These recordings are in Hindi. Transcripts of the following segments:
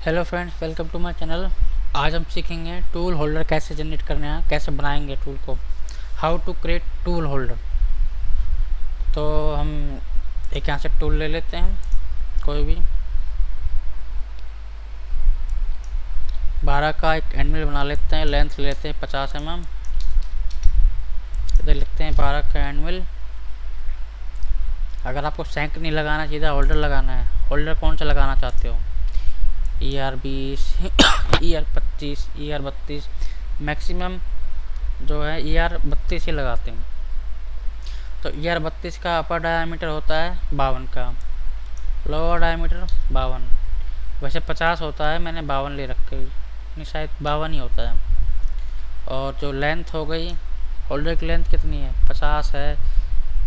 Hello friends, welcome to my channel. आज हम सीखेंगे टूल होल्डर कैसे जनरेट करने हैं, कैसे बनाएंगे टूल को, how to create tool holder. तो हम एक यहाँ से टूल ले लेते हैं, कोई भी 12 का एक एंडमिल बना लेते हैं। लेंथ ले लेते हैं 50 mm। इधर लिखते हैं 12 का एंडमिल। अगर आपको सैंक नहीं लगाना, सीधा होल्डर लगाना है। होल्डर कौन सा लगाना चाहते हो? ER20, ER25, ER32, मैक्सिमम जो है ER32 ही लगाते हैं। तो ER32 का अपर डायमीटर होता है 52 का, लोअर डायमीटर 52। वैसे 50 होता है, मैंने 52 ले रखे, नहीं शायद 52 ही होता है। और जो लेंथ हो गई, होल्डर की लेंथ कितनी है? 50 है,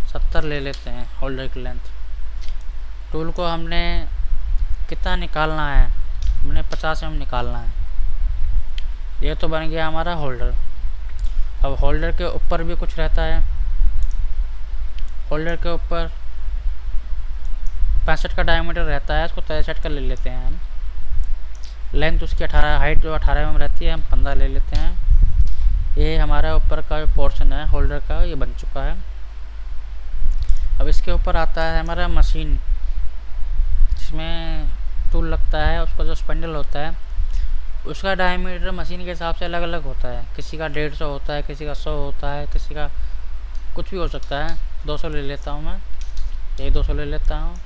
70 ले लेते हैं होल्डर की लेंथ। टूल को हमने कितना निकालना है? हमने 50 mm निकालना है। ये तो बन गया हमारा होल्डर। अब होल्डर के ऊपर भी कुछ रहता है। होल्डर के ऊपर 65 का डायमीटर रहता है, इसको 63 का ले लेते हैं हम। लेंथ उसकी 18, हाइट जो 18 mm रहती है, हम 15 ले लेते हैं। ये हमारा ऊपर का जो पोर्शन है होल्डर का, ये बन चुका है। अब इसके ऊपर आता है हमारा मशीन, जिसमें टूल लगता है। उसका जो स्पैंडल होता है, उसका डायमीटर मशीन के हिसाब से अलग अलग होता है। किसी का 150 होता है, किसी का 100 होता है, किसी का कुछ भी हो सकता है। 200 ले लेता हूँ मैं, ये 200 ले लेता हूँ।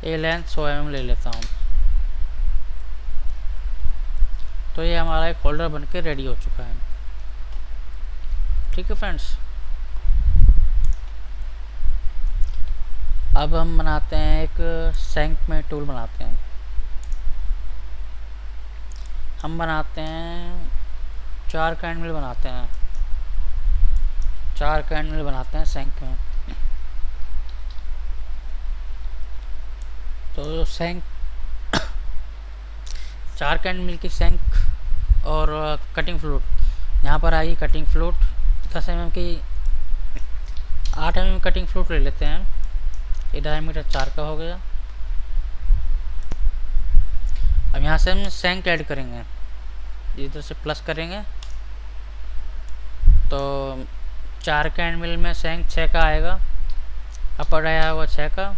ये लेंथ 100 mm ले लेता हूँ। तो ये हमारा एक होल्डर बनके रेडी हो चुका है। ठीक है फ्रेंड्स, अब हम बनाते हैं एक सैंक में टूल बनाते हैं। हम बनाते हैं 4 का एंडमिल बनाते हैं। 4 का एंडमिल बनाते हैं सैंक में। तो सैंक 4 का एंडमिल की सैंक और कटिंग फ्लूट, यहाँ पर आएगी कटिंग फ्लूट 10 mm की। 8 mm कटिंग फ्लूट ले लेते हैं। ये डायमीटर 4 का हो गया। अब यहाँ से हम सैंक ऐड करेंगे, इधर से प्लस करेंगे तो 4 का एंडमिल में सैंक 6 का आएगा। अपर आया हुआ 6 का,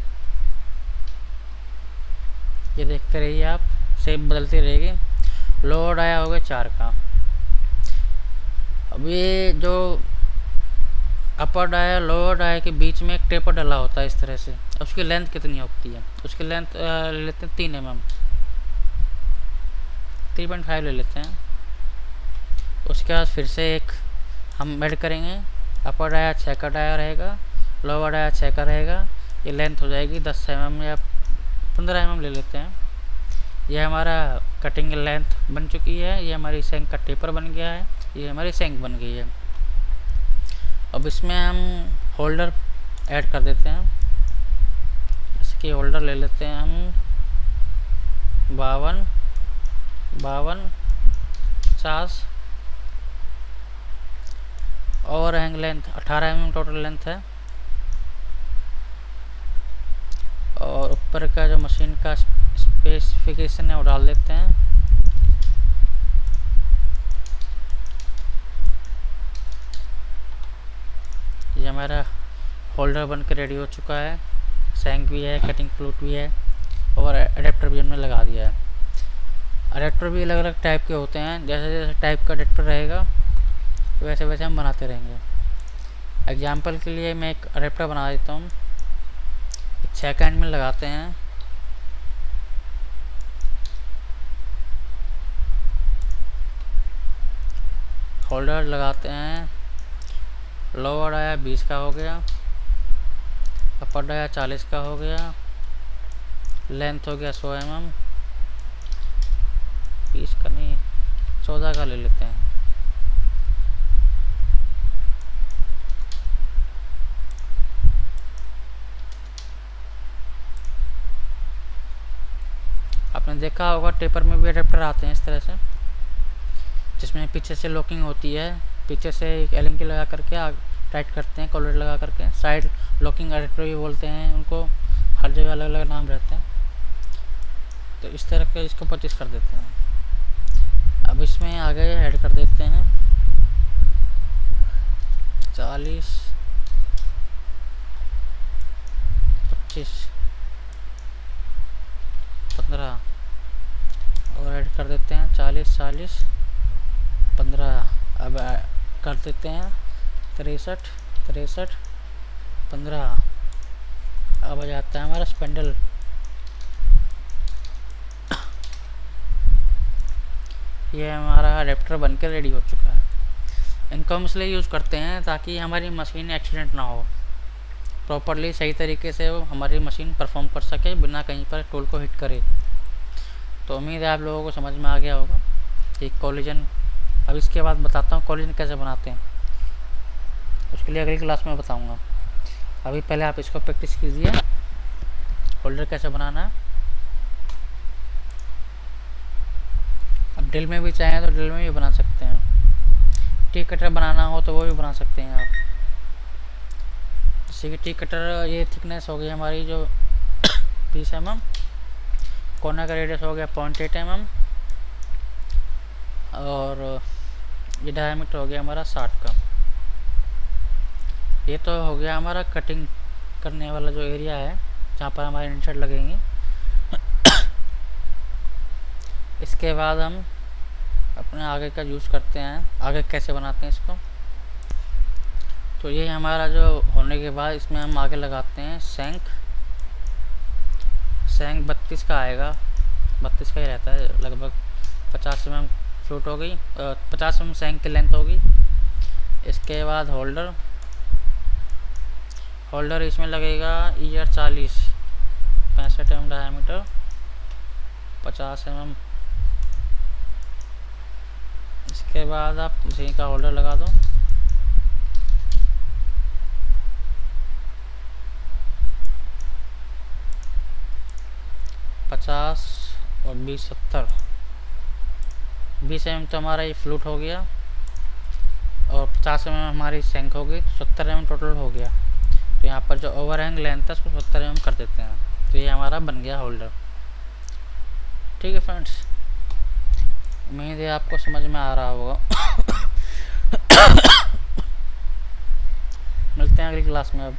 ये देखते रहिए आप, शेप बदलती रहेगी। लोअर आया होगा 4 का। अब ये जो अपर डाया लोअर डाया के बीच में एक टेपर डला होता है इस तरह से। उसकी लेंथ कितनी होती है? उसकी लेंथ ले लेते हैं 3 mm, 3.5 ले लेते हैं। उसके बाद फिर से एक हम ऐड करेंगे। अपर डाया 6 का डाया रहेगा, लोअर डाया 6 का रहेगा। ये लेंथ हो जाएगी 10 mm या 15 mm ले लेते हैं। ये हमारा कटिंग लेंथ बन चुकी है। ये हमारी सैंक का टेपर बन गया है। ये हमारी सैंक बन गई है। अब इसमें हम होल्डर ऐड कर देते हैं। इसकी होल्डर ले लेते हैं हम 52, 50 और hang length 18 mm total length है। और ऊपर का जो मशीन का स्पेसिफिकेशन है वो डाल देते हैं। ये हमारा होल्डर बनकर रेडी हो चुका है। सैंक भी है, कटिंग फ्लूट भी है और अडेप्टर भी हमने लगा दिया है। अडेप्टर भी अलग अलग टाइप के होते हैं। जैसे जैसे टाइप का अडेप्टर रहेगा वैसे वैसे हम बनाते रहेंगे। एग्जाम्पल के लिए मैं एक अडेप्टर बना देता हूँ। 6 का एंडमिल लगाते हैं। होल्डर लगाते हैं। लोअर आया 20 का हो गया, अपर आया 40 का हो गया, लेंथ हो गया 100 mm, 20 का नहीं 14 का ले लेते हैं। आपने देखा होगा टेपर में भी अडेप्टर आते हैं इस तरह से, जिसमें पीछे से लॉकिंग होती है। पीछे से एक एलिंग की लगा करके टाइट करते हैं, कॉलर लगा करके। साइड लॉकिंग अडेप्टर भी बोलते हैं उनको, हर जगह अलग अलग नाम रहते हैं। तो इस तरह के इसको 25 कर देते हैं। अब इसमें आगे ऐड कर देते हैं 40, 25, 15 और ऐड कर देते हैं 40, 40, 15। अब कर देते हैं 63, 63, 15। अब आ जाता है हमारा स्पेंडल। ये हमारा अडेप्टर बनकर रेडी हो चुका है। इनको हम इसलिए यूज़ करते हैं ताकि हमारी मशीन एक्सीडेंट ना हो, प्रॉपरली सही तरीके से वो हमारी मशीन परफॉर्म कर सके बिना कहीं पर टूल को हिट करे। तो उम्मीद है आप लोगों को समझ में आ गया होगा कि कोलिजन। अब इसके बाद बताता हूँ कोलिजन कैसे बनाते हैं, उसके लिए अगली क्लास में बताऊँगा। अभी पहले आप इसको प्रैक्टिस कीजिए, होल्डर कैसे बनाना है। अब ड्रिल में भी चाहें तो ड्रिल में भी बना सकते हैं, टी कटर बनाना हो तो वो भी बना सकते हैं आप। जैसे कि टी कटर, ये थिकनेस हो गई हमारी जो 20 mm, कोना का रेडियस हो गया 0.8 mm और ये डायमीटर हो गया हमारा 60 का। ये तो हो गया हमारा कटिंग करने वाला जो एरिया है जहाँ पर हमारे इंसर्ट लगेंगे। इसके बाद हम अपने आगे का यूज़ करते हैं, आगे कैसे बनाते हैं इसको। तो ये हमारा जो होने के बाद इसमें हम आगे लगाते हैं सैंक 32 का आएगा, 32 का ही रहता है लगभग। 50 mm फ्लूट हो गई, 50 mm सैंक की लेंथ होगी। इसके बाद होल्डर इसमें लगेगा ER 40, 65 mm डायमीटर, 50 mm। इसके बाद आप इसी का होल्डर लगा दो। और 20, 70, 20 mm तो हमारा ये फ्लूट हो गया और 50 mm हमारी सैंक हो गई, तो 70 mm टोटल हो गया। तो यहाँ पर जो ओवरहैंग लेंथ है उसको 70 mm कर देते हैं। तो ये हमारा बन गया होल्डर। ठीक है फ्रेंड्स, उम्मीद है आपको समझ में आ रहा होगा। मिलते हैं अगली क्लास में अब।